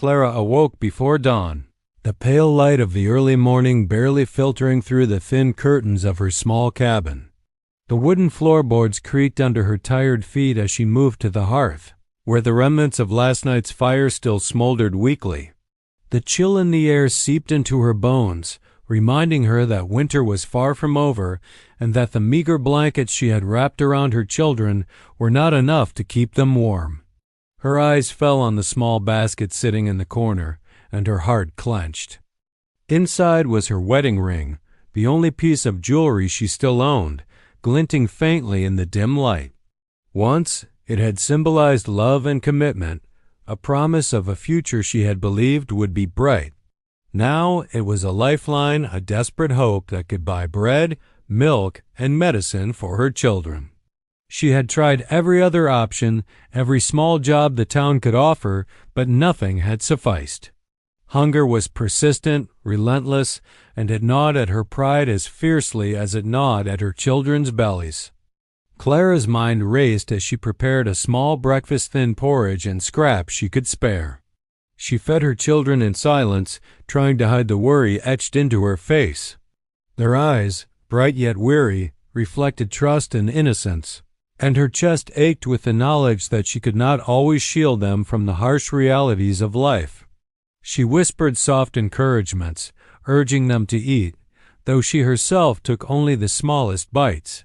Clara awoke before dawn, the pale light of the early morning barely filtering through the thin curtains of her small cabin. The wooden floorboards creaked under her tired feet as she moved to the hearth, where the remnants of last night's fire still smoldered weakly. The chill in the air seeped into her bones, reminding her that winter was far from over and that the meager blankets she had wrapped around her children were not enough to keep them warm. Her eyes fell on the small basket sitting in the corner, and her heart clenched. Inside was her wedding ring, the only piece of jewelry she still owned, glinting faintly in the dim light. Once it had symbolized love and commitment, a promise of a future she had believed would be bright. Now it was a lifeline, a desperate hope that could buy bread, milk, and medicine for her children. She had tried every other option, every small job the town could offer, but nothing had sufficed. Hunger was persistent, relentless, and it gnawed at her pride as fiercely as it gnawed at her children's bellies. Clara's mind raced as she prepared a small breakfast-thin porridge and scraps she could spare. She fed her children in silence, trying to hide the worry etched into her face. Their eyes, bright yet weary, reflected trust and innocence, and her chest ached with the knowledge that she could not always shield them from the harsh realities of life. She whispered soft encouragements, urging them to eat, though she herself took only the smallest bites.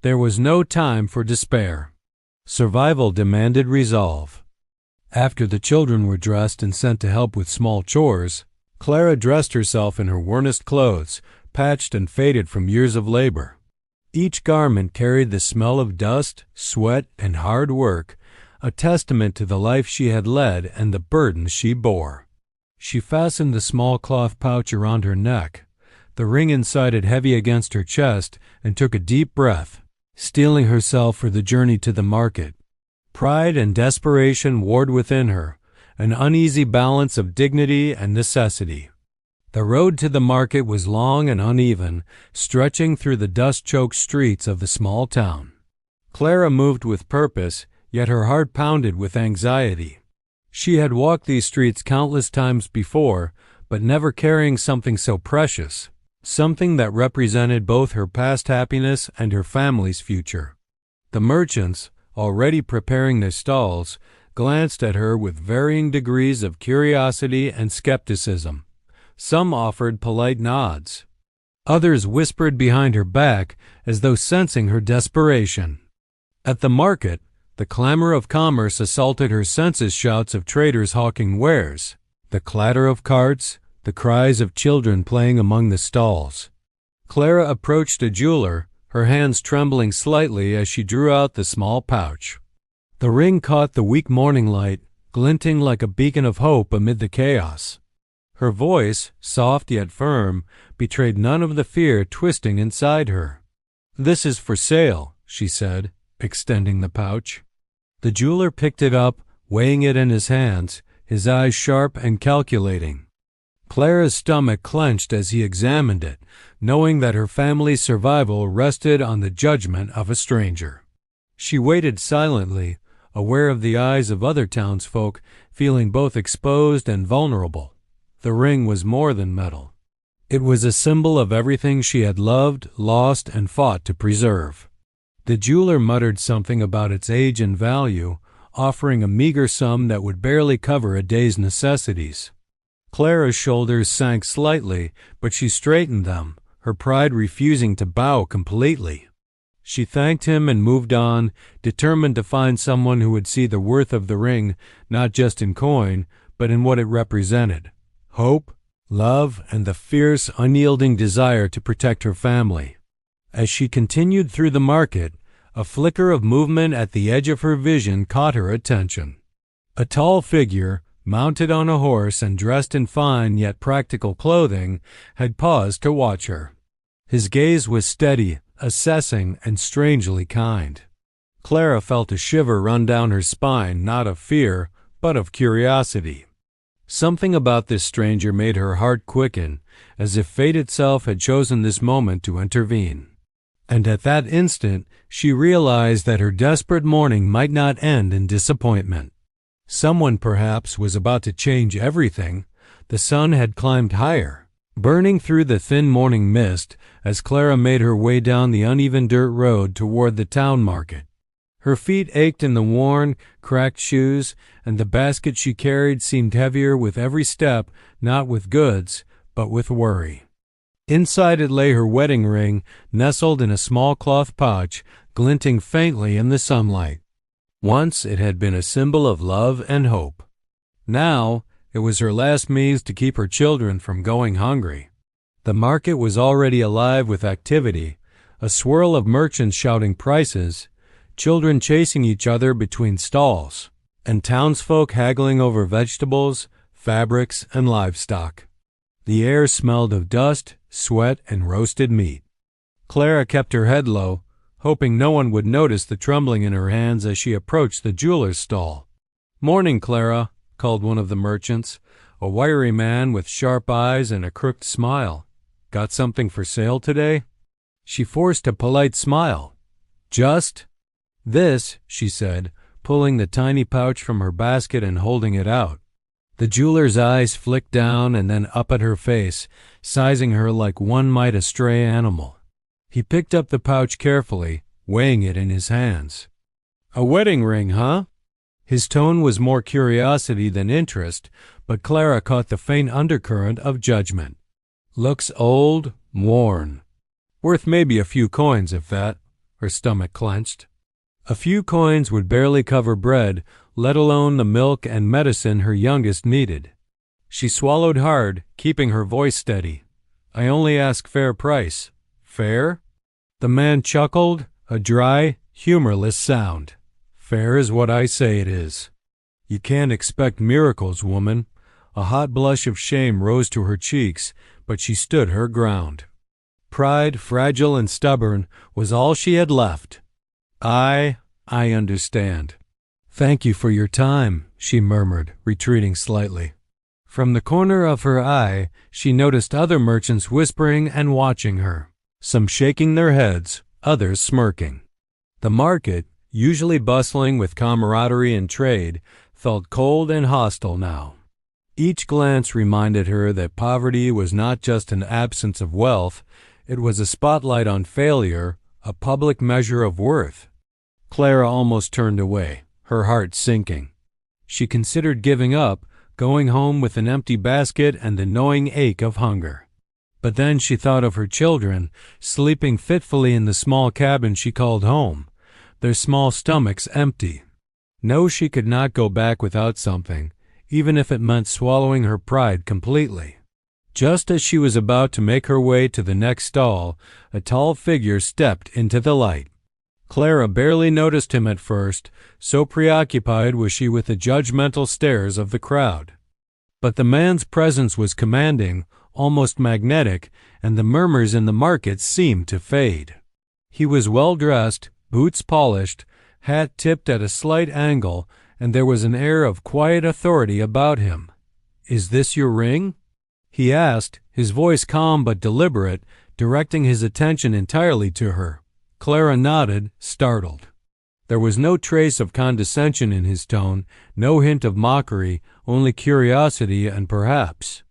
There was no time for despair. Survival demanded resolve. After the children were dressed and sent to help with small chores, Clara dressed herself in her wornest clothes, patched and faded from years of labor. Each garment carried the smell of dust, sweat, and hard work, a testament to the life she had led and the burdens she bore. She fastened the small cloth pouch around her neck, the ring inside it heavy against her chest, and took a deep breath, steeling herself for the journey to the market. Pride and desperation warred within her, an uneasy balance of dignity and necessity. The road to the market was long and uneven, stretching through the dust-choked streets of the small town. Clara moved with purpose, yet her heart pounded with anxiety. She had walked these streets countless times before, but never carrying something so precious, something that represented both her past happiness and her family's future. The merchants, already preparing their stalls, glanced at her with varying degrees of curiosity and skepticism. Some offered polite nods. Others whispered behind her back as though sensing her desperation. At the market, the clamor of commerce assaulted her senses, shouts of traders hawking wares, the clatter of carts, the cries of children playing among the stalls. Clara approached a jeweler, her hands trembling slightly as she drew out the small pouch. The ring caught the weak morning light, glinting like a beacon of hope amid the chaos. Her voice, soft yet firm, betrayed none of the fear twisting inside her. "This is for sale," she said, extending the pouch. The jeweler picked it up, weighing it in his hands, his eyes sharp and calculating. Clara's stomach clenched as he examined it, knowing that her family's survival rested on the judgment of a stranger. She waited silently, aware of the eyes of other townsfolk, feeling both exposed and vulnerable. The ring was more than metal. It was a symbol of everything she had loved, lost, and fought to preserve. The jeweler muttered something about its age and value, offering a meager sum that would barely cover a day's necessities. Clara's shoulders sank slightly, but she straightened them, her pride refusing to bow completely. She thanked him and moved on, determined to find someone who would see the worth of the ring, not just in coin, but in what it represented: hope, love, and the fierce, unyielding desire to protect her family. As she continued through the market, a flicker of movement at the edge of her vision caught her attention. A tall figure, mounted on a horse and dressed in fine yet practical clothing, had paused to watch her. His gaze was steady, assessing, and strangely kind. Clara felt a shiver run down her spine, not of fear, but of curiosity. Something about this stranger made her heart quicken, as if fate itself had chosen this moment to intervene. And at that instant, she realized that her desperate mourning might not end in disappointment. Someone perhaps was about to change everything. The sun had climbed higher, burning through the thin morning mist as Clara made her way down the uneven dirt road toward the town market. Her feet ached in the worn, cracked shoes, and the basket she carried seemed heavier with every step, not with goods, but with worry. Inside it lay her wedding ring, nestled in a small cloth pouch, glinting faintly in the sunlight. Once it had been a symbol of love and hope. Now it was her last means to keep her children from going hungry. The market was already alive with activity, a swirl of merchants shouting prices, children chasing each other between stalls, and townsfolk haggling over vegetables, fabrics, and livestock. The air smelled of dust, sweat, and roasted meat. Clara kept her head low, hoping no one would notice the trembling in her hands as she approached the jeweler's stall. "Morning, Clara," called one of the merchants, a wiry man with sharp eyes and a crooked smile. "Got something for sale today?" She forced a polite smile. "Just this," she said, pulling the tiny pouch from her basket and holding it out. The jeweler's eyes flicked down and then up at her face, sizing her like one might a stray animal. He picked up the pouch carefully, weighing it in his hands. "A wedding ring, huh?" His tone was more curiosity than interest, but Clara caught the faint undercurrent of judgment. "Looks old, worn. Worth maybe a few coins, if that." Her stomach clenched. A few coins would barely cover bread, let alone the milk and medicine her youngest needed. She swallowed hard, keeping her voice steady. "I only ask fair price." "Fair?" The man chuckled, a dry, humorless sound. "Fair is what I say it is." "You can't expect miracles, woman." A hot blush of shame rose to her cheeks, but she stood her ground. Pride, fragile and stubborn, was all she had left. I understand. "Thank you for your time," she murmured, retreating slightly. From the corner of her eye, she noticed other merchants whispering and watching her, some shaking their heads, others smirking. The market, usually bustling with camaraderie and trade, felt cold and hostile now. Each glance reminded her that poverty was not just an absence of wealth, it was a spotlight on failure, a public measure of worth. Clara almost turned away, her heart sinking. She considered giving up, going home with an empty basket and the gnawing ache of hunger. But then she thought of her children, sleeping fitfully in the small cabin she called home, their small stomachs empty. No, she could not go back without something, even if it meant swallowing her pride completely. Just as she was about to make her way to the next stall, a tall figure stepped into the light. Clara barely noticed him at first, so preoccupied was she with the judgmental stares of the crowd. But the man's presence was commanding, almost magnetic, and the murmurs in the market seemed to fade. He was well dressed, boots polished, hat tipped at a slight angle, and there was an air of quiet authority about him. "Is this your ring?" he asked, his voice calm but deliberate, directing his attention entirely to her. Clara nodded, startled. There was no trace of condescension in his tone, no hint of mockery, only curiosity and perhaps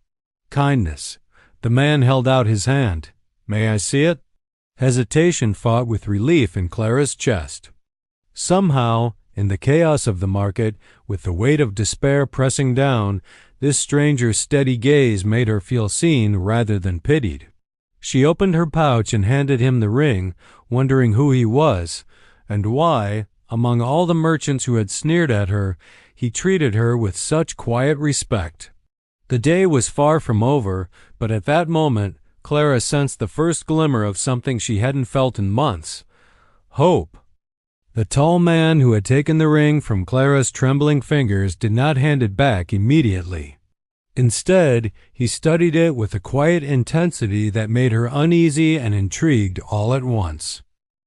kindness. The man held out his hand. "May I see it?" Hesitation fought with relief in Clara's chest. Somehow, in the chaos of the market, with the weight of despair pressing down, this stranger's steady gaze made her feel seen rather than pitied. She opened her pouch and handed him the ring, wondering who he was, and why, among all the merchants who had sneered at her, he treated her with such quiet respect. The day was far from over, but at that moment Clara sensed the first glimmer of something she hadn't felt in months: hope. The tall man who had taken the ring from Clara's trembling fingers did not hand it back immediately. Instead, he studied it with a quiet intensity that made her uneasy and intrigued all at once.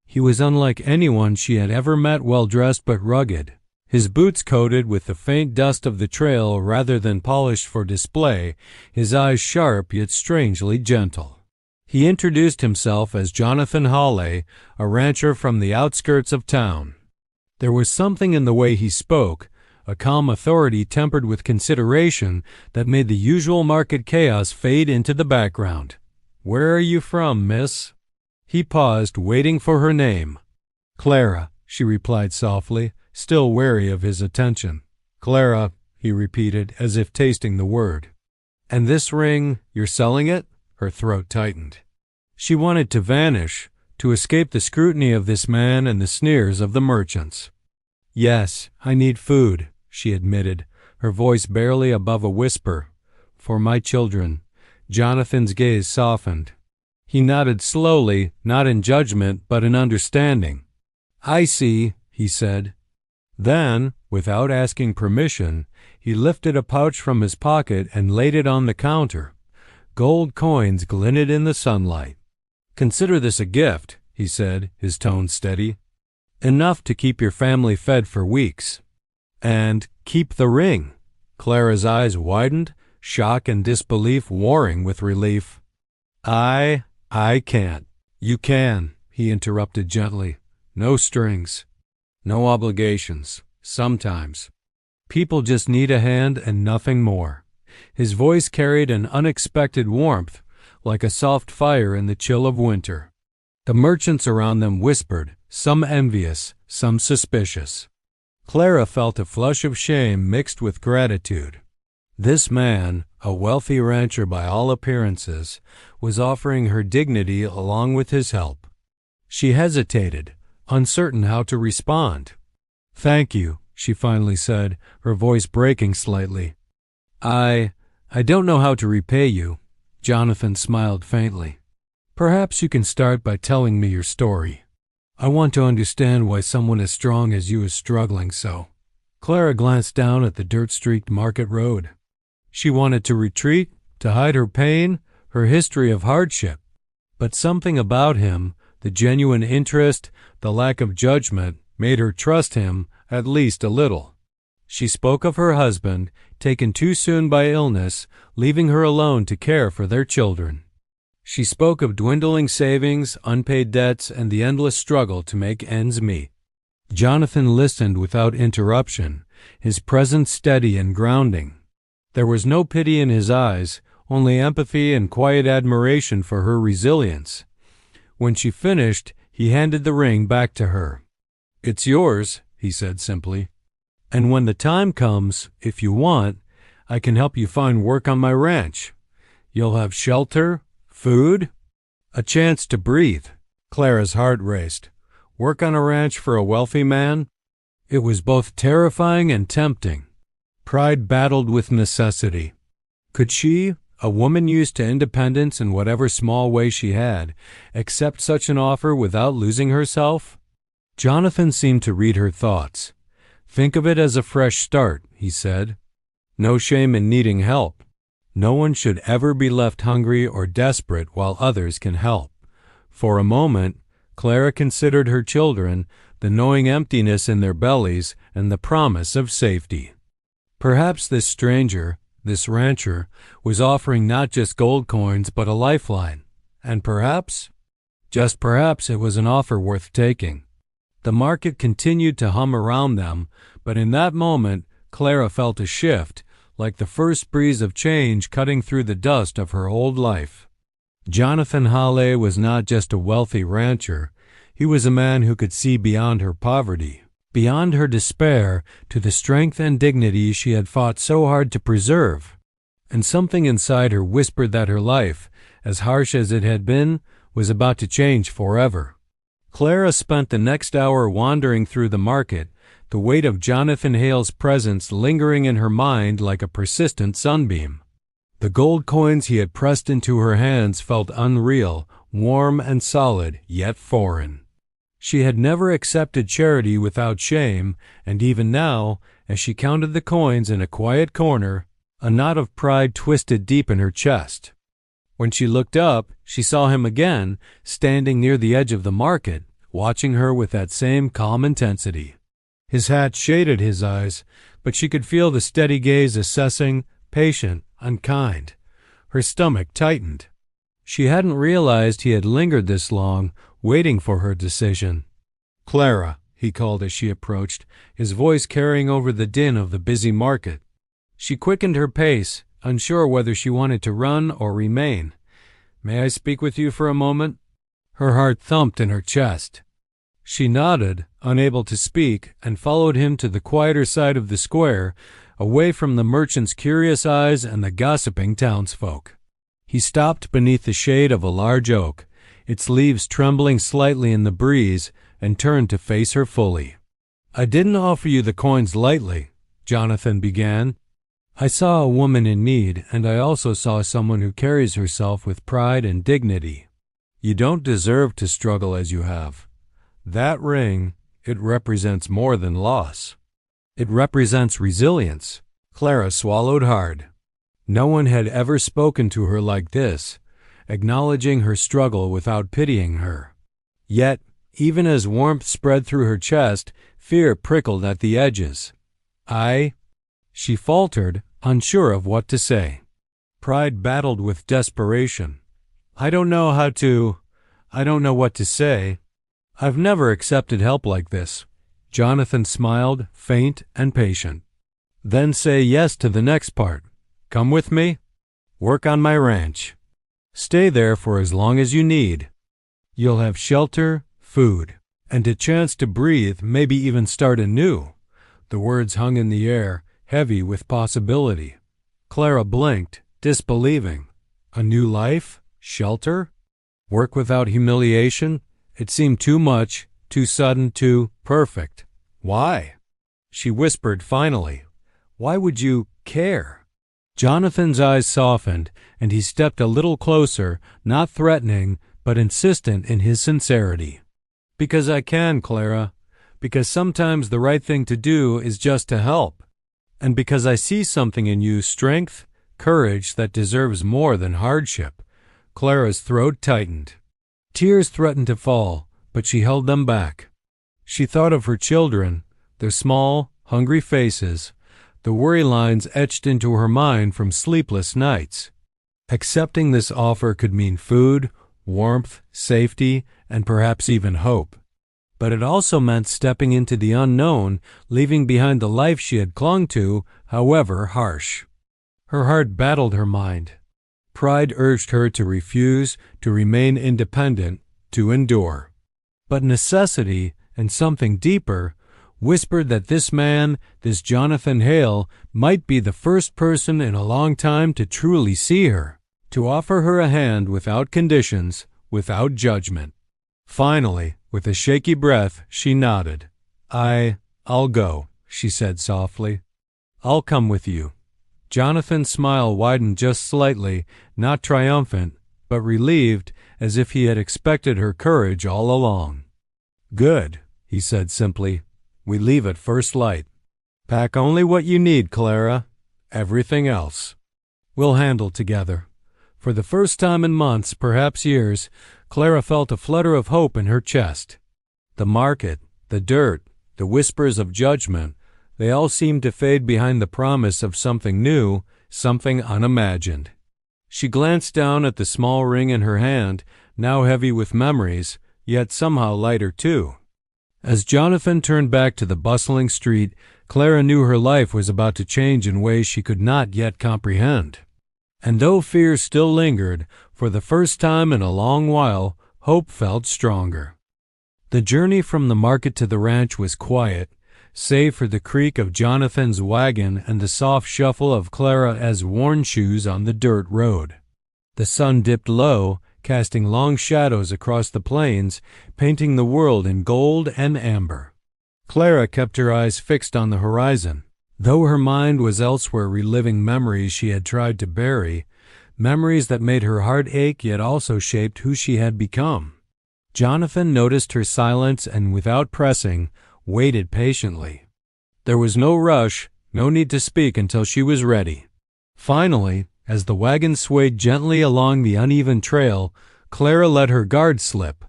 He was unlike anyone she had ever met, well-dressed but rugged, his boots coated with the faint dust of the trail rather than polished for display, his eyes sharp yet strangely gentle. He introduced himself as Jonathan Hawley, a rancher from the outskirts of town. There was something in the way he spoke, a calm authority tempered with consideration that made the usual market chaos fade into the background. "Where are you from, miss?" He paused, waiting for her name. "Clara," she replied softly, still wary of his attention. "Clara," he repeated, as if tasting the word. "And this ring, you're selling it?" Her throat tightened. She wanted to vanish, to escape the scrutiny of this man and the sneers of the merchants. "Yes, I need food," she admitted, her voice barely above a whisper. "For my children." Jonathan's gaze softened. He nodded slowly, not in judgment, but in understanding. "I see," he said. Then, without asking permission, he lifted a pouch from his pocket and laid it on the counter. Gold coins glinted in the sunlight. "Consider this a gift," he said, his tone steady. "Enough to keep your family fed for weeks." "And keep the ring." Clara's eyes widened, shock and disbelief warring with relief. I can't." "You can," he interrupted gently. "No strings. No obligations. Sometimes. People just need a hand and nothing more." His voice carried an unexpected warmth, like a soft fire in the chill of winter. The merchants around them whispered, some envious, some suspicious. Clara felt a flush of shame mixed with gratitude. This man, a wealthy rancher by all appearances, was offering her dignity along with his help. She hesitated, uncertain how to respond. "Thank you," she finally said, her voice breaking slightly. I don't know how to repay you." Jonathan smiled faintly. "Perhaps you can start by telling me your story. I want to understand why someone as strong as you is struggling so." Clara glanced down at the dirt-streaked market road. She wanted to retreat, to hide her pain, her history of hardship. But something about him, the genuine interest, the lack of judgment, made her trust him, at least a little. She spoke of her husband, taken too soon by illness, leaving her alone to care for their children. She spoke of dwindling savings, unpaid debts, and the endless struggle to make ends meet. Jonathan listened without interruption, his presence steady and grounding. There was no pity in his eyes, only empathy and quiet admiration for her resilience. When she finished, he handed the ring back to her. "It's yours," he said simply. "And when the time comes, if you want, I can help you find work on my ranch. You'll have shelter, food, a chance to breathe." Clara's heart raced. Work on a ranch for a wealthy man? It was both terrifying and tempting. Pride battled with necessity. Could she, a woman used to independence in whatever small way she had, accept such an offer without losing herself? Jonathan seemed to read her thoughts. "Think of it as a fresh start," he said. "No shame in needing help. No one should ever be left hungry or desperate while others can help." For a moment, Clara considered her children, the knowing emptiness in their bellies, and the promise of safety. Perhaps this stranger, this rancher, was offering not just gold coins but a lifeline. And perhaps, just perhaps, it was an offer worth taking. The market continued to hum around them, but in that moment Clara felt a shift, like the first breeze of change cutting through the dust of her old life. Jonathan Halle was not just a wealthy rancher. He was a man who could see beyond her poverty, beyond her despair, to the strength and dignity she had fought so hard to preserve. And something inside her whispered that her life, as harsh as it had been, was about to change forever. Clara spent the next hour wandering through the market, the weight of Jonathan Hale's presence lingering in her mind like a persistent sunbeam. The gold coins he had pressed into her hands felt unreal, warm and solid, yet foreign. She had never accepted charity without shame, and even now, as she counted the coins in a quiet corner, a knot of pride twisted deep in her chest. When she looked up, she saw him again, standing near the edge of the market, watching her with that same calm intensity. His hat shaded his eyes, but she could feel the steady gaze assessing, patient, unkind. Her stomach tightened. She hadn't realized he had lingered this long, waiting for her decision. "Clara," he called as she approached, his voice carrying over the din of the busy market. She quickened her pace, unsure whether she wanted to run or remain. "May I speak with you for a moment?" Her heart thumped in her chest. She nodded, unable to speak, and followed him to the quieter side of the square, away from the merchant's curious eyes and the gossiping townsfolk. He stopped beneath the shade of a large oak, its leaves trembling slightly in the breeze, and turned to face her fully. "I didn't offer you the coins lightly," Jonathan began. "I saw a woman in need, and I also saw someone who carries herself with pride and dignity. You don't deserve to struggle as you have. That ring, it represents more than loss. It represents resilience." Clara swallowed hard. No one had ever spoken to her like this, acknowledging her struggle without pitying her. Yet, even as warmth spread through her chest, fear prickled at the edges. She faltered, unsure of what to say. Pride battled with desperation. I don't know what to say. I've never accepted help like this." Jonathan smiled, faint and patient. "Then say yes to the next part. Come with me. Work on my ranch. Stay there for as long as you need. You'll have shelter, food, and a chance to breathe, maybe even start anew." The words hung in the air, heavy with possibility. Clara blinked, disbelieving. A new life? Shelter? Work without humiliation? It seemed too much, too sudden, too perfect. "Why?" she whispered finally. "Why would you care?" Jonathan's eyes softened, and he stepped a little closer, not threatening, but insistent in his sincerity. "Because I can, Clara. Because sometimes the right thing to do is just to help. And because I see something in you, strength, courage that deserves more than hardship." Clara's throat tightened. Tears threatened to fall, but she held them back. She thought of her children, their small, hungry faces, the worry lines etched into her mind from sleepless nights. Accepting this offer could mean food, warmth, safety, and perhaps even hope. But it also meant stepping into the unknown, leaving behind the life she had clung to, however harsh. Her heart battled her mind. Pride urged her to refuse, to remain independent, to endure. But necessity, and something deeper, whispered that this man, this Jonathan Hale, might be the first person in a long time to truly see her, to offer her a hand without conditions, without judgment. Finally, with a shaky breath, she nodded. I'll go," she said softly. "I'll come with you." Jonathan's smile widened just slightly, not triumphant, but relieved, as if he had expected her courage all along. "Good," he said simply. "We leave at first light. Pack only what you need, Clara. Everything else we'll handle together." For the first time in months, perhaps years, Clara felt a flutter of hope in her chest. The market, the dirt, the whispers of judgment, they all seemed to fade behind the promise of something new, something unimagined. She glanced down at the small ring in her hand, now heavy with memories, yet somehow lighter too. As Jonathan turned back to the bustling street, Clara knew her life was about to change in ways she could not yet comprehend. And though fear still lingered, for the first time in a long while, hope felt stronger. The journey from the market to the ranch was quiet, save for the creak of Jonathan's wagon and the soft shuffle of Clara's worn shoes on the dirt road. The sun dipped low, casting long shadows across the plains, painting the world in gold and amber. Clara kept her eyes fixed on the horizon. Though her mind was elsewhere reliving memories she had tried to bury, memories that made her heart ache yet also shaped who she had become. Jonathan noticed her silence and, without pressing, waited patiently. There was no rush, no need to speak until she was ready. Finally, as the wagon swayed gently along the uneven trail, Clara let her guard slip.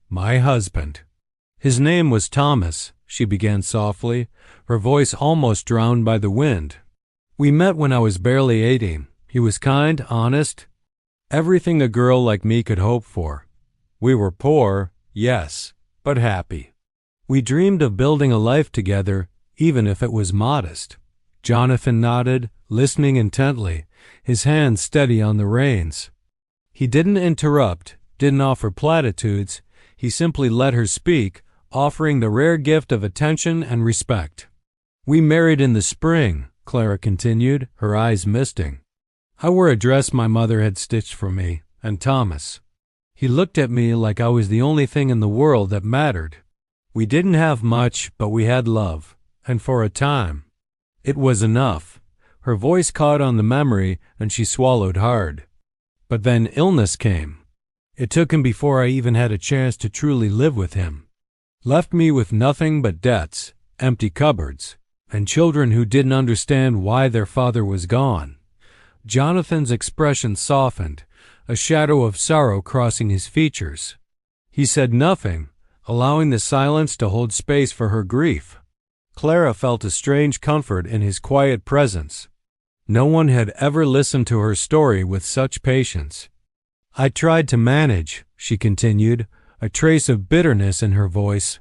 "My husband." "His name was Thomas," she began softly, her voice almost drowned by the wind. "We met when I was barely 18. He was kind, honest, everything a girl like me could hope for. We were poor, yes, but happy." We dreamed of building a life together, even if it was modest. Jonathan nodded, listening intently, his hands steady on the reins. He didn't interrupt, didn't offer platitudes. He simply let her speak, offering the rare gift of attention and respect. We married in the spring, Clara continued, her eyes misting. I wore a dress my mother had stitched for me, and Thomas. He looked at me like I was the only thing in the world that mattered. We didn't have much, but we had love, and for a time. It was enough. Her voice caught on the memory, and she swallowed hard. But then illness came. It took him before I even had a chance to truly live with him. Left me with nothing but debts, empty cupboards, and children who didn't understand why their father was gone. Jonathan's expression softened, a shadow of sorrow crossing his features. He said nothing, allowing the silence to hold space for her grief. Clara felt a strange comfort in his quiet presence. No one had ever listened to her story with such patience. I tried to manage, she continued, a trace of bitterness in her voice.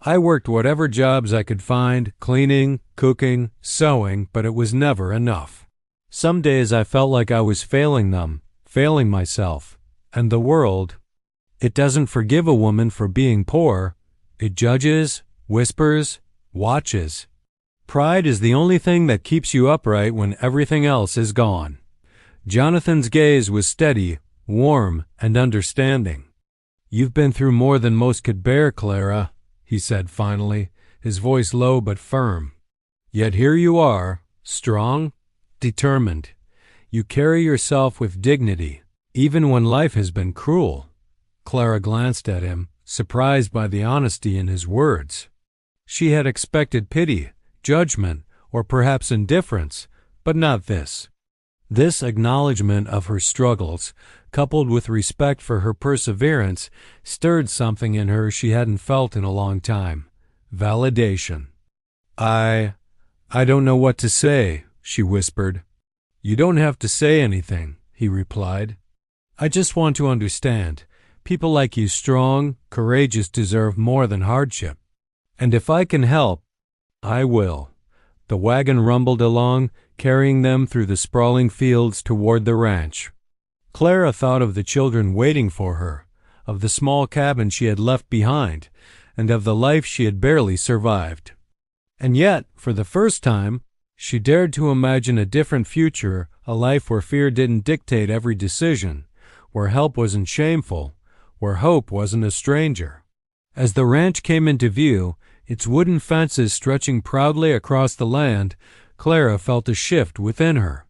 I worked whatever jobs I could find, cleaning, cooking, sewing, but it was never enough. Some days I felt like I was failing them, failing myself, and the world. It doesn't forgive a woman for being poor. It judges, whispers, watches. Pride is the only thing that keeps you upright when everything else is gone. Jonathan's gaze was steady, warm, and understanding. You've been through more than most could bear, Clara, he said finally, his voice low but firm. Yet here you are, strong, determined. You carry yourself with dignity, even when life has been cruel. Clara glanced at him, surprised by the honesty in his words. She had expected pity, judgment, or perhaps indifference, but not this. This acknowledgment of her struggles, coupled with respect for her perseverance, stirred something in her she hadn't felt in a long time. Validation. I don't know what to say, she whispered. You don't have to say anything, he replied. I just want to understand. People like you, strong, courageous, deserve more than hardship. And if I can help, I will. The wagon rumbled along, carrying them through the sprawling fields toward the ranch. Clara thought of the children waiting for her, of the small cabin she had left behind, and of the life she had barely survived. And yet, for the first time, she dared to imagine a different future, a life where fear didn't dictate every decision, where help wasn't shameful, where hope wasn't a stranger. As the ranch came into view, its wooden fences stretching proudly across the land, Clara felt a shift within her.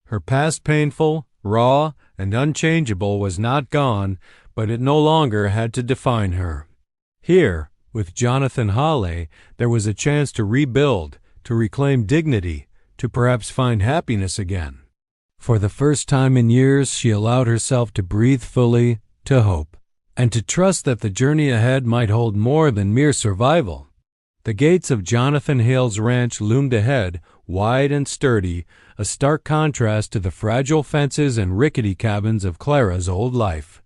Her past painful, raw, and unchangeable was not gone, but it no longer had to define her. Here, with Jonathan Hawley, there was a chance to rebuild, to reclaim dignity, to perhaps find happiness again. For the first time in years, she allowed herself to breathe fully, to hope, and to trust that the journey ahead might hold more than mere survival. The gates of Jonathan Hale's ranch loomed ahead, wide and sturdy, a stark contrast to the fragile fences and rickety cabins of Clara's old life.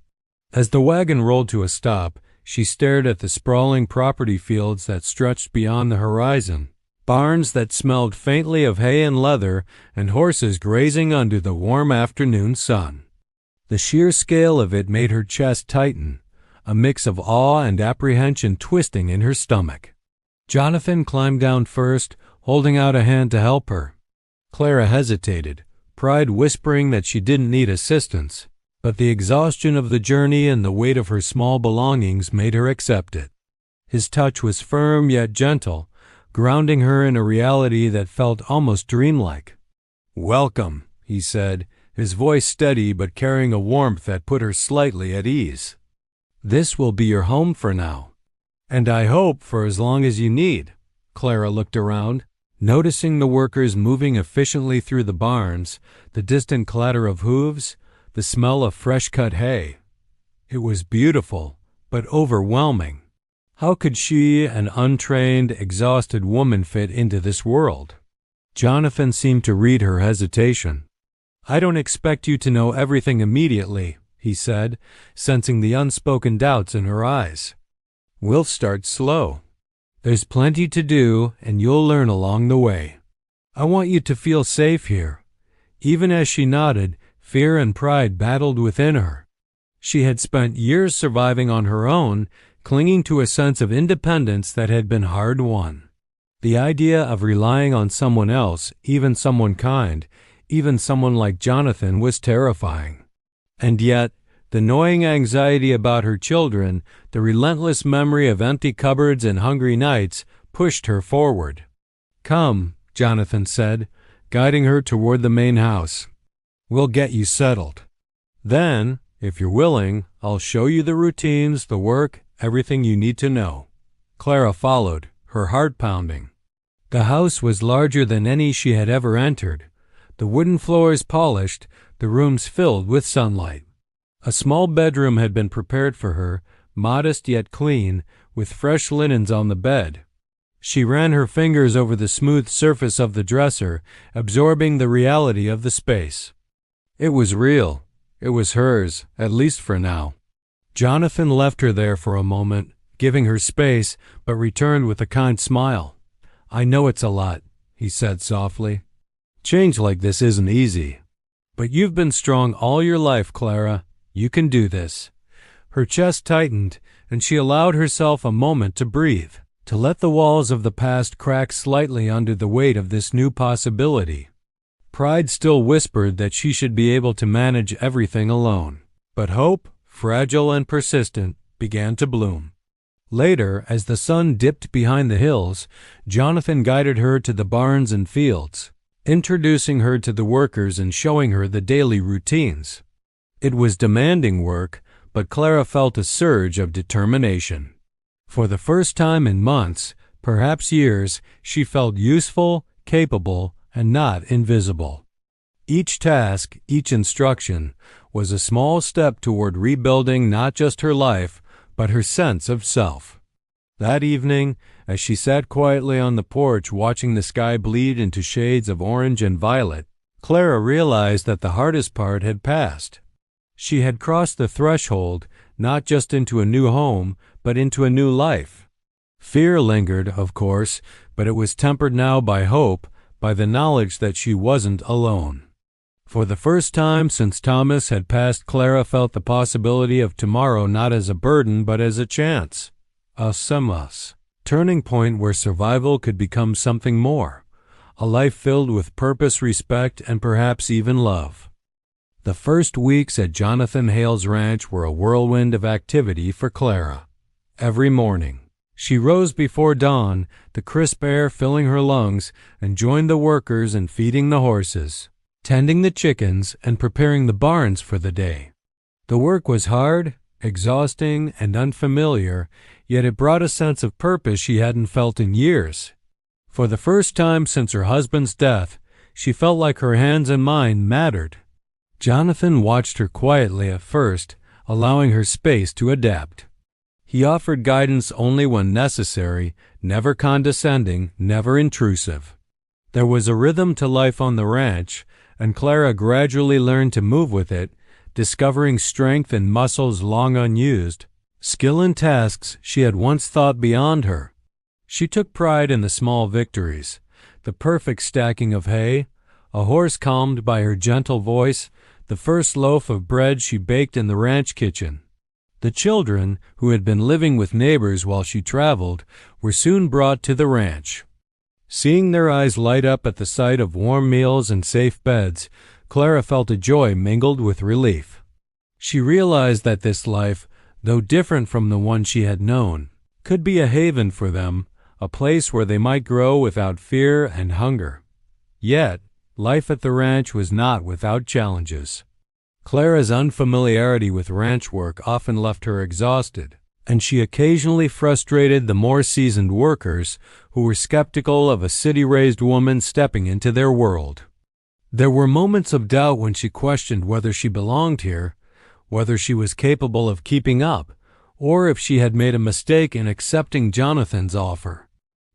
As the wagon rolled to a stop, she stared at the sprawling property fields that stretched beyond the horizon, barns that smelled faintly of hay and leather, and horses grazing under the warm afternoon sun. The sheer scale of it made her chest tighten, a mix of awe and apprehension twisting in her stomach. Jonathan climbed down first, holding out a hand to help her. Clara hesitated, pride whispering that she didn't need assistance, but the exhaustion of the journey and the weight of her small belongings made her accept it. His touch was firm yet gentle, grounding her in a reality that felt almost dreamlike. "Welcome," he said, his voice steady but carrying a warmth that put her slightly at ease. "This will be your home for now. And I hope for as long as you need." Clara looked around, noticing the workers moving efficiently through the barns, the distant clatter of hooves, the smell of fresh-cut hay. It was beautiful, but overwhelming. How could she, an untrained, exhausted woman, fit into this world? Jonathan seemed to read her hesitation. "I don't expect you to know everything immediately," he said, sensing the unspoken doubts in her eyes. "We'll start slow." There's plenty to do, and you'll learn along the way. I want you to feel safe here." Even as she nodded, fear and pride battled within her. She had spent years surviving on her own, clinging to a sense of independence that had been hard-won. The idea of relying on someone else, even someone kind, even someone like Jonathan, was terrifying. And yet, the gnawing anxiety about her children, the relentless memory of empty cupboards and hungry nights, pushed her forward. "Come," Jonathan said, guiding her toward the main house. "We'll get you settled. Then, if you're willing, I'll show you the routines, the work, everything you need to know." Clara followed, her heart pounding. The house was larger than any she had ever entered, the wooden floors polished, the rooms filled with sunlight. A small bedroom had been prepared for her, modest yet clean, with fresh linens on the bed. She ran her fingers over the smooth surface of the dresser, absorbing the reality of the space. It was real. It was hers, at least for now. Jonathan left her there for a moment, giving her space, but returned with a kind smile. "I know it's a lot," he said softly. "Change like this isn't easy. But you've been strong all your life, Clara. You can do this." Her chest tightened, and she allowed herself a moment to breathe, to let the walls of the past crack slightly under the weight of this new possibility. Pride still whispered that she should be able to manage everything alone. But hope, fragile and persistent, began to bloom. Later, as the sun dipped behind the hills, Jonathan guided her to the barns and fields, introducing her to the workers and showing her the daily routines. It was demanding work, but Clara felt a surge of determination. For the first time in months, perhaps years, she felt useful, capable, and not invisible. Each task, each instruction, was a small step toward rebuilding not just her life, but her sense of self. That evening, as she sat quietly on the porch watching the sky bleed into shades of orange and violet, Clara realized that the hardest part had passed. She had crossed the threshold, not just into a new home, but into a new life. Fear lingered, of course, but it was tempered now by hope, by the knowledge that she wasn't alone. For the first time since Thomas had passed, Clara felt the possibility of tomorrow not as a burden but as a chance, a semas, turning point where survival could become something more, a life filled with purpose, respect, and perhaps even love. The first weeks at Jonathan Hale's ranch were a whirlwind of activity for Clara. Every morning, she rose before dawn, the crisp air filling her lungs, and joined the workers in feeding the horses, tending the chickens, and preparing the barns for the day. The work was hard, exhausting, and unfamiliar, yet it brought a sense of purpose she hadn't felt in years. For the first time since her husband's death, she felt like her hands and mind mattered. Jonathan watched her quietly at first, allowing her space to adapt. He offered guidance only when necessary, never condescending, never intrusive. There was a rhythm to life on the ranch, and Clara gradually learned to move with it, discovering strength in muscles long unused, skill in tasks she had once thought beyond her. She took pride in the small victories, the perfect stacking of hay, a horse calmed by her gentle voice, the first loaf of bread she baked in the ranch kitchen. The children, who had been living with neighbors while she traveled, were soon brought to the ranch. Seeing their eyes light up at the sight of warm meals and safe beds, Clara felt a joy mingled with relief. She realized that this life, though different from the one she had known, could be a haven for them, a place where they might grow without fear and hunger. Yet, life at the ranch was not without challenges. Clara's unfamiliarity with ranch work often left her exhausted, and she occasionally frustrated the more seasoned workers who were skeptical of a city-raised woman stepping into their world. There were moments of doubt when she questioned whether she belonged here, whether she was capable of keeping up, or if she had made a mistake in accepting Jonathan's offer.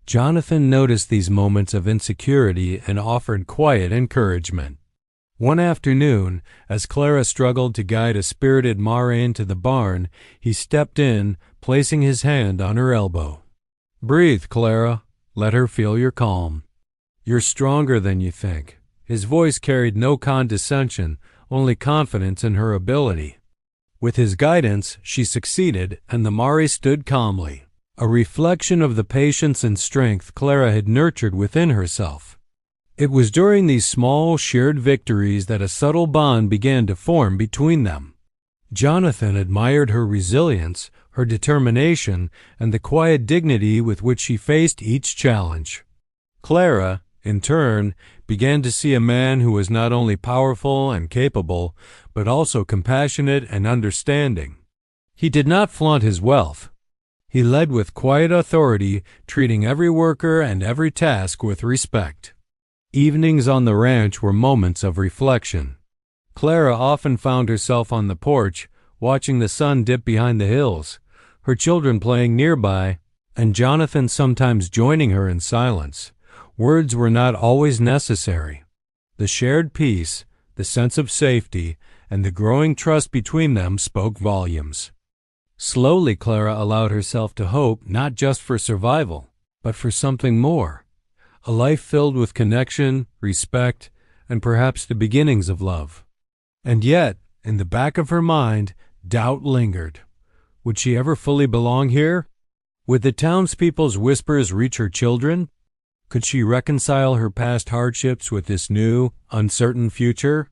Jonathan noticed these moments of insecurity and offered quiet encouragement. One afternoon, as Clara struggled to guide a spirited mare into the barn, he stepped in, placing his hand on her elbow. Breathe, Clara. Let her feel your calm. You're stronger than you think. His voice carried no condescension, only confidence in her ability. With his guidance, she succeeded, and the Mari stood calmly, a reflection of the patience and strength Clara had nurtured within herself. It was during these small, shared victories that a subtle bond began to form between them. Jonathan admired her resilience, her determination, and the quiet dignity with which she faced each challenge. Clara, in turn, began to see a man who was not only powerful and capable, but also compassionate and understanding. He did not flaunt his wealth. He led with quiet authority, treating every worker and every task with respect. Evenings on the ranch were moments of reflection. Clara often found herself on the porch, watching the sun dip behind the hills, her children playing nearby, and Jonathan sometimes joining her in silence. Words were not always necessary. The shared peace, the sense of safety, and the growing trust between them spoke volumes. Slowly, Clara allowed herself to hope not just for survival, but for something more. A life filled with connection, respect, and perhaps the beginnings of love. And yet, in the back of her mind, doubt lingered. Would she ever fully belong here? Would the townspeople's whispers reach her children? Could she reconcile her past hardships with this new, uncertain future?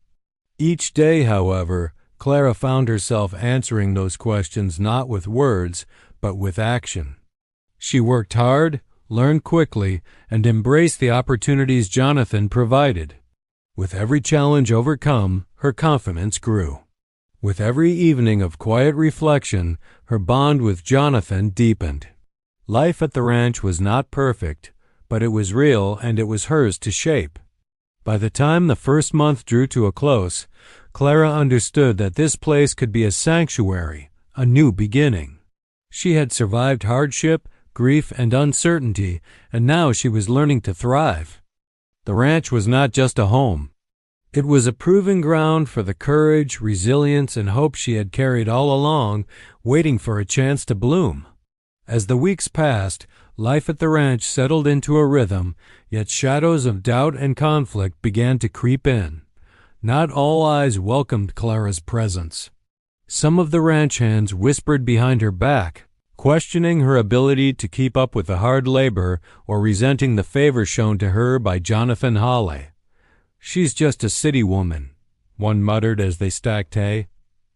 Each day, however, Clara found herself answering those questions not with words, but with action. She worked hard, learned quickly, and embraced the opportunities Jonathan provided. With every challenge overcome, her confidence grew. With every evening of quiet reflection, her bond with Jonathan deepened. Life at the ranch was not perfect, but it was real and it was hers to shape. By the time the first month drew to a close, Clara understood that this place could be a sanctuary, a new beginning. She had survived hardship, grief, and uncertainty, and now she was learning to thrive. The ranch was not just a home. It was a proving ground for the courage, resilience, and hope she had carried all along, waiting for a chance to bloom. As the weeks passed, life at the ranch settled into a rhythm, yet shadows of doubt and conflict began to creep in. Not all eyes welcomed Clara's presence. Some of the ranch hands whispered behind her back, questioning her ability to keep up with the hard labor or resenting the favor shown to her by Jonathan Hawley. "She's just a city woman," one muttered as they stacked hay.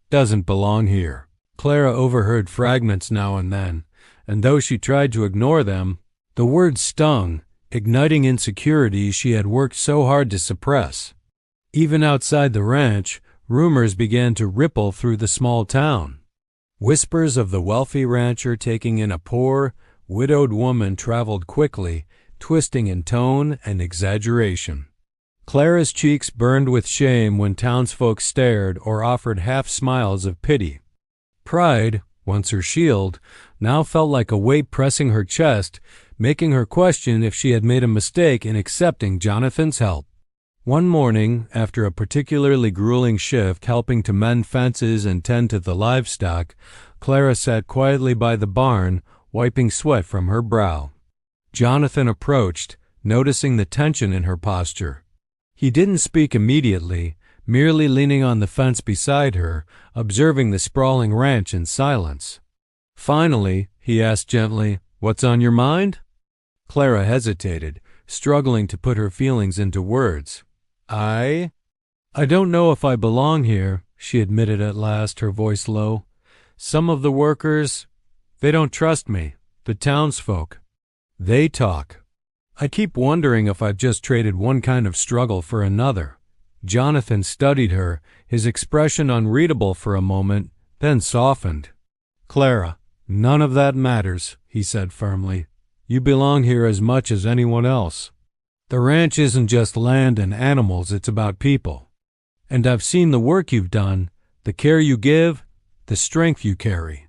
"Doesn't belong here." Clara overheard fragments now and then, and though she tried to ignore them, the words stung, igniting insecurities she had worked so hard to suppress. Even outside the ranch, rumors began to ripple through the small town. Whispers of the wealthy rancher taking in a poor, widowed woman traveled quickly, twisting in tone and exaggeration. Clara's cheeks burned with shame when townsfolk stared or offered half-smiles of pity. Pride, once her shield, now felt like a weight pressing her chest, making her question if she had made a mistake in accepting Jonathan's help. One morning, after a particularly grueling shift helping to mend fences and tend to the livestock, Clara sat quietly by the barn, wiping sweat from her brow. Jonathan approached, noticing the tension in her posture. He didn't speak immediately, merely leaning on the fence beside her, observing the sprawling ranch in silence. Finally, he asked gently, "What's on your mind?" Clara hesitated, struggling to put her feelings into words. I don't know if I belong here," she admitted at last, her voice low. "Some of the workers, they don't trust me. The townsfolk. They talk. I keep wondering if I've just traded one kind of struggle for another." Jonathan studied her, his expression unreadable for a moment, then softened. "Clara, none of that matters," he said firmly. "You belong here as much as anyone else. The ranch isn't just land and animals, it's about people. And I've seen the work you've done, the care you give, the strength you carry.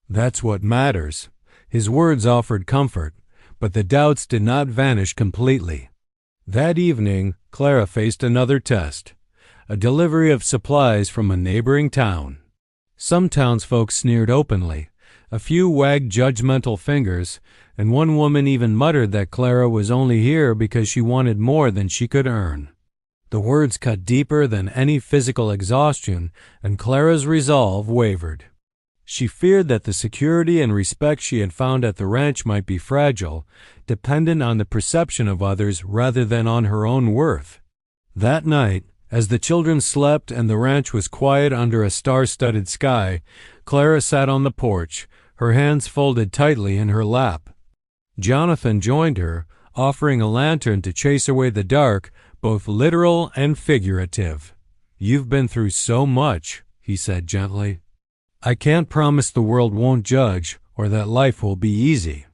That's what matters." His words offered comfort, but the doubts did not vanish completely. That evening, Clara faced another test, a delivery of supplies from a neighboring town. Some townsfolk sneered openly, A few wagged judgmental fingers, and one woman even muttered that Clara was only here because she wanted more than she could earn. The words cut deeper than any physical exhaustion, and Clara's resolve wavered. She feared that the security and respect she had found at the ranch might be fragile, dependent on the perception of others rather than on her own worth. That night, as the children slept and the ranch was quiet under a star-studded sky, Clara sat on the porch, her hands folded tightly in her lap. Jonathan joined her, offering a lantern to chase away the dark, both literal and figurative. "You've been through so much," he said gently. "I can't promise the world won't judge or that life will be easy.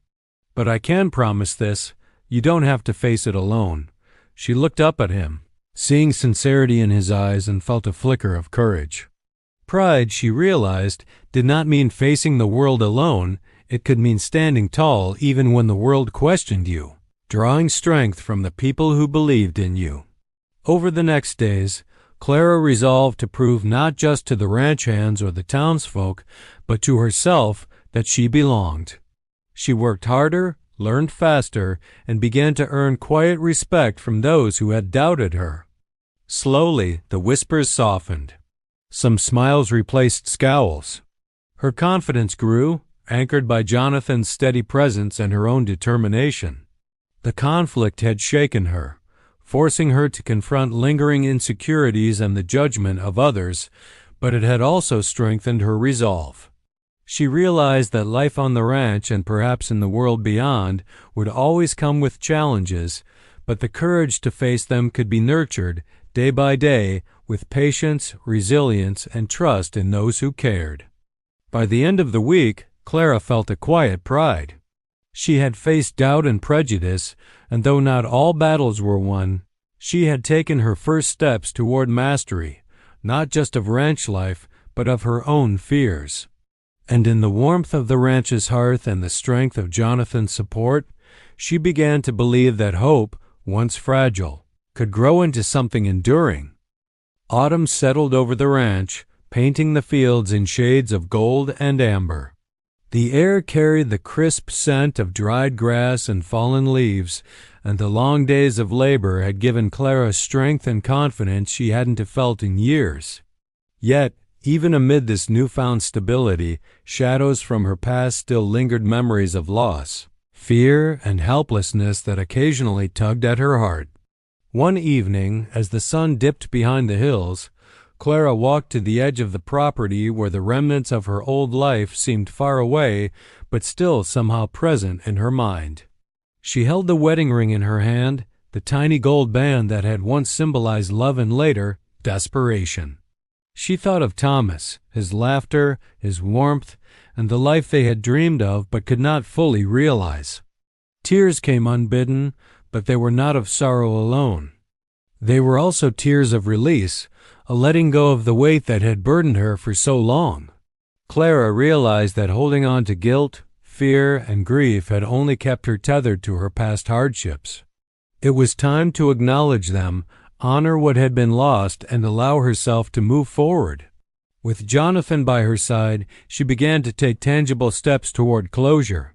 But I can promise this, you don't have to face it alone." She looked up at him, seeing sincerity in his eyes, and felt a flicker of courage. Pride, she realized, did not mean facing the world alone. It could mean standing tall even when the world questioned you, drawing strength from the people who believed in you. Over the next days, Clara resolved to prove not just to the ranch hands or the townsfolk, but to herself that she belonged. She worked harder, learned faster, and began to earn quiet respect from those who had doubted her. Slowly, the whispers softened. Some smiles replaced scowls. Her confidence grew, anchored by Jonathan's steady presence and her own determination. The conflict had shaken her, forcing her to confront lingering insecurities and the judgment of others, but it had also strengthened her resolve. She realized that life on the ranch and perhaps in the world beyond would always come with challenges, but the courage to face them could be nurtured, day by day, with patience, resilience, and trust in those who cared. By the end of the week, Clara felt a quiet pride. She had faced doubt and prejudice, and though not all battles were won, she had taken her first steps toward mastery, not just of ranch life, but of her own fears. And in the warmth of the ranch's hearth and the strength of Jonathan's support, she began to believe that hope, once fragile, could grow into something enduring. Autumn settled over the ranch, painting the fields in shades of gold and amber. The air carried the crisp scent of dried grass and fallen leaves, and the long days of labor had given Clara strength and confidence she hadn't felt in years. Yet, even amid this newfound stability, shadows from her past still lingered, memories of loss, fear, and helplessness that occasionally tugged at her heart. One evening, as the sun dipped behind the hills, Clara walked to the edge of the property where the remnants of her old life seemed far away but still somehow present in her mind. She held the wedding ring in her hand, the tiny gold band that had once symbolized love and later, desperation. She thought of Thomas, his laughter, his warmth, and the life they had dreamed of but could not fully realize. Tears came unbidden, but they were not of sorrow alone. They were also tears of release, a letting go of the weight that had burdened her for so long. Clara realized that holding on to guilt, fear, and grief had only kept her tethered to her past hardships. It was time to acknowledge them, honor what had been lost, and allow herself to move forward. With Jonathan by her side, she began to take tangible steps toward closure.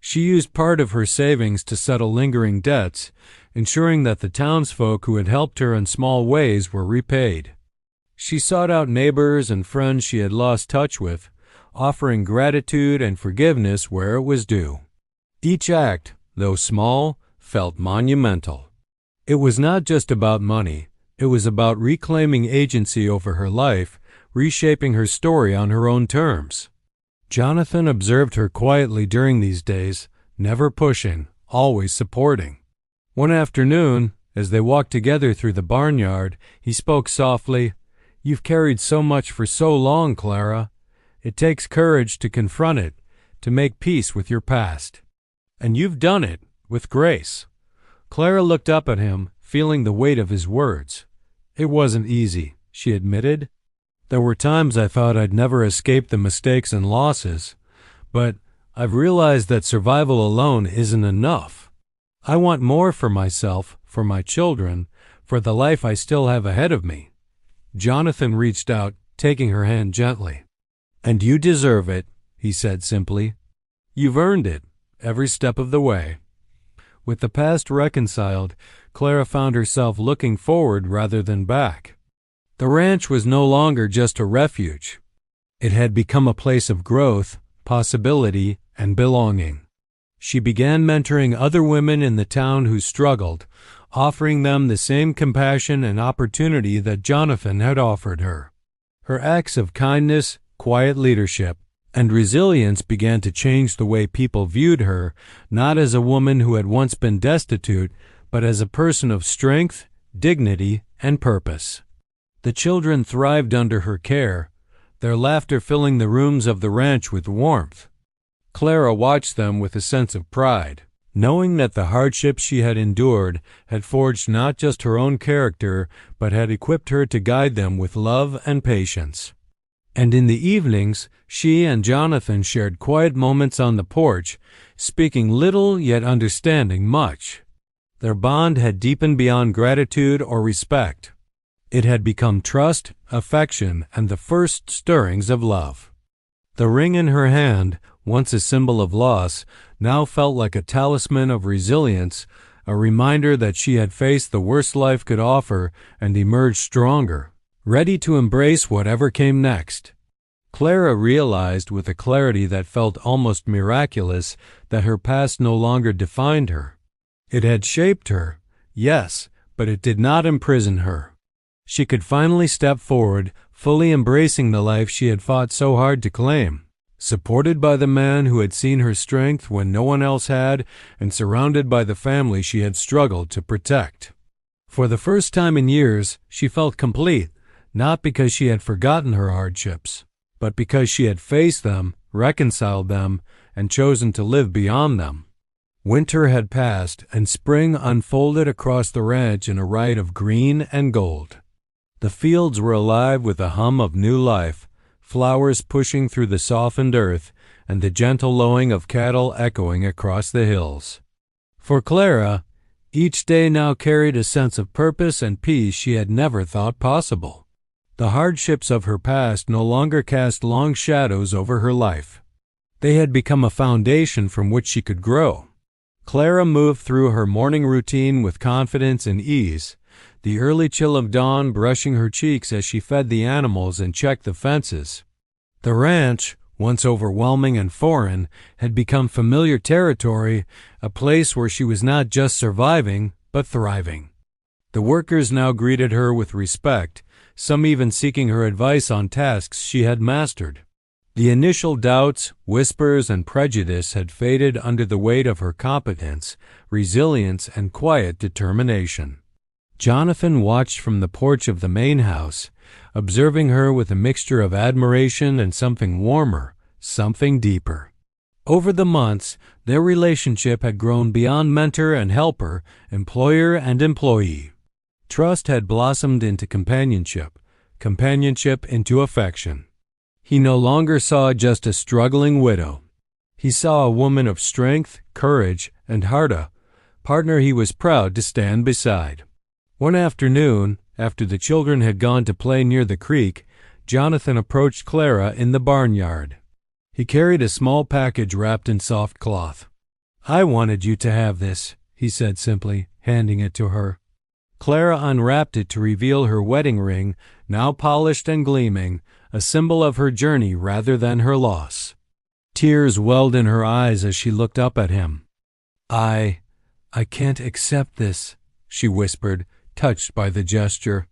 She used part of her savings to settle lingering debts, ensuring that the townsfolk who had helped her in small ways were repaid. She sought out neighbors and friends she had lost touch with, offering gratitude and forgiveness where it was due. Each act, though small, felt monumental. It was not just about money. It was about reclaiming agency over her life, reshaping her story on her own terms. Jonathan observed her quietly during these days, never pushing, always supporting. One afternoon, as they walked together through the barnyard, he spoke softly. "You've carried so much for so long, Clara. It takes courage to confront it, to make peace with your past. And you've done it, with grace." Clara looked up at him, feeling the weight of his words. "It wasn't easy," she admitted. "There were times I thought I'd never escape the mistakes and losses, but I've realized that survival alone isn't enough. I want more for myself, for my children, for the life I still have ahead of me." Jonathan reached out, taking her hand gently. "And you deserve it. he said simply. "You've earned it, every step of the way." With the past reconciled, Clara found herself looking forward rather than back. The ranch was no longer just a refuge. It had become a place of growth, possibility, and belonging. She began mentoring other women in the town who struggled, offering them the same compassion and opportunity that Jonathan had offered her. Her acts of kindness, quiet leadership, and resilience began to change the way people viewed her, not as a woman who had once been destitute, but as a person of strength, dignity, and purpose. The children thrived under her care, their laughter filling the rooms of the ranch with warmth. Clara watched them with a sense of pride, knowing that the hardships she had endured had forged not just her own character, but had equipped her to guide them with love and patience. And in the evenings, she and Jonathan shared quiet moments on the porch, speaking little yet understanding much. Their bond had deepened beyond gratitude or respect. It had become trust, affection, and the first stirrings of love. The ring in her hand, once a symbol of loss, now felt like a talisman of resilience, a reminder that she had faced the worst life could offer and emerged stronger, ready to embrace whatever came next. Clara realized with a clarity that felt almost miraculous that her past no longer defined her. It had shaped her, yes, but it did not imprison her. She could finally step forward, fully embracing the life she had fought so hard to claim, supported by the man who had seen her strength when no one else had, and surrounded by the family she had struggled to protect. For the first time in years, she felt complete, not because she had forgotten her hardships, but because she had faced them, reconciled them, and chosen to live beyond them. Winter had passed, and spring unfolded across the ranch in a riot of green and gold. The fields were alive with a hum of new life, flowers pushing through the softened earth, and the gentle lowing of cattle echoing across the hills. For Clara, each day now carried a sense of purpose and peace she had never thought possible. The hardships of her past no longer cast long shadows over her life. They had become a foundation from which she could grow. Clara moved through her morning routine with confidence and ease, the early chill of dawn brushing her cheeks as she fed the animals and checked the fences. The ranch, once overwhelming and foreign, had become familiar territory, a place where she was not just surviving, but thriving. The workers now greeted her with respect, some even seeking her advice on tasks she had mastered. The initial doubts, whispers, and prejudice had faded under the weight of her competence, resilience, and quiet determination. Jonathan watched from the porch of the main house, observing her with a mixture of admiration and something warmer, something deeper. Over the months, their relationship had grown beyond mentor and helper, employer and employee. Trust had blossomed into companionship, companionship into affection. He no longer saw just a struggling widow. He saw a woman of strength, courage, and heart, a partner he was proud to stand beside. One afternoon, after the children had gone to play near the creek, Jonathan approached Clara in the barnyard. He carried a small package wrapped in soft cloth. "I wanted you to have this," he said simply, handing it to her. Clara unwrapped it to reveal her wedding ring, now polished and gleaming, a symbol of her journey rather than her loss. Tears welled in her eyes as she looked up at him. I can't accept this," she whispered, touched by the gesture.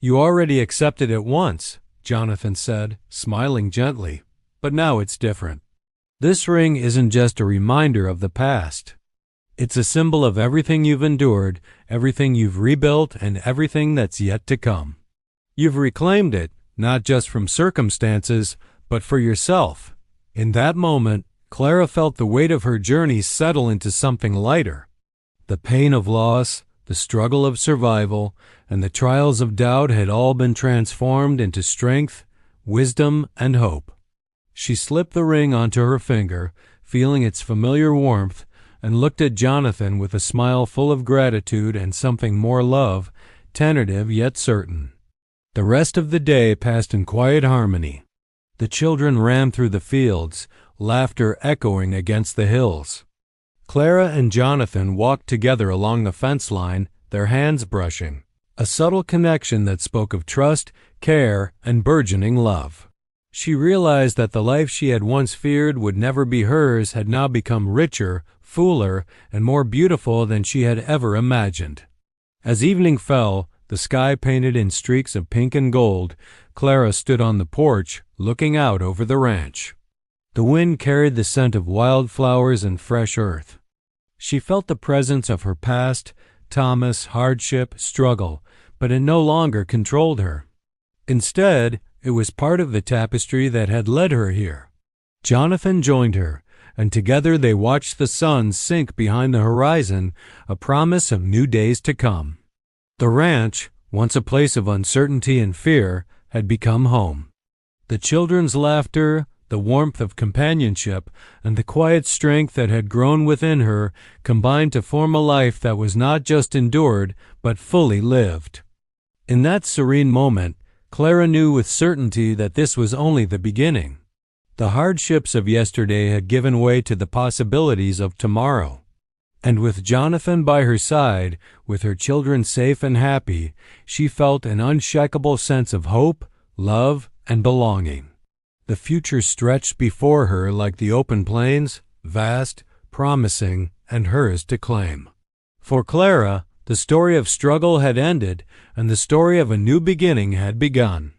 "You already accepted it once," Jonathan said, smiling gently, "but now it's different. This ring isn't just a reminder of the past. It's a symbol of everything you've endured, everything you've rebuilt, and everything that's yet to come. You've reclaimed it, not just from circumstances, but for yourself." In that moment, Clara felt the weight of her journey settle into something lighter. The pain of loss, the struggle of survival, and the trials of doubt had all been transformed into strength, wisdom, and hope. She slipped the ring onto her finger, feeling its familiar warmth, and looked at Jonathan with a smile full of gratitude and something more love, tentative yet certain. The rest of the day passed in quiet harmony. The children ran through the fields, laughter echoing against the hills. Clara and Jonathan walked together along the fence line, their hands brushing, a subtle connection that spoke of trust, care, and burgeoning love. She realized that the life she had once feared would never be hers had now become richer, fuller, and more beautiful than she had ever imagined. As evening fell, the sky painted in streaks of pink and gold, Clara stood on the porch, looking out over the ranch. The wind carried the scent of wildflowers and fresh earth. She felt the presence of her past, Thomas, hardship, struggle, but it no longer controlled her. Instead, it was part of the tapestry that had led her here. Jonathan joined her, and together they watched the sun sink behind the horizon, a promise of new days to come. The ranch, once a place of uncertainty and fear, had become home. The children's laughter, the warmth of companionship, and the quiet strength that had grown within her combined to form a life that was not just endured, but fully lived. In that serene moment, Clara knew with certainty that this was only the beginning. The hardships of yesterday had given way to the possibilities of tomorrow. And with Jonathan by her side, with her children safe and happy, she felt an unshakable sense of hope, love, and belonging. The future stretched before her like the open plains, vast, promising, and hers to claim. For Clara, the story of struggle had ended, and the story of a new beginning had begun.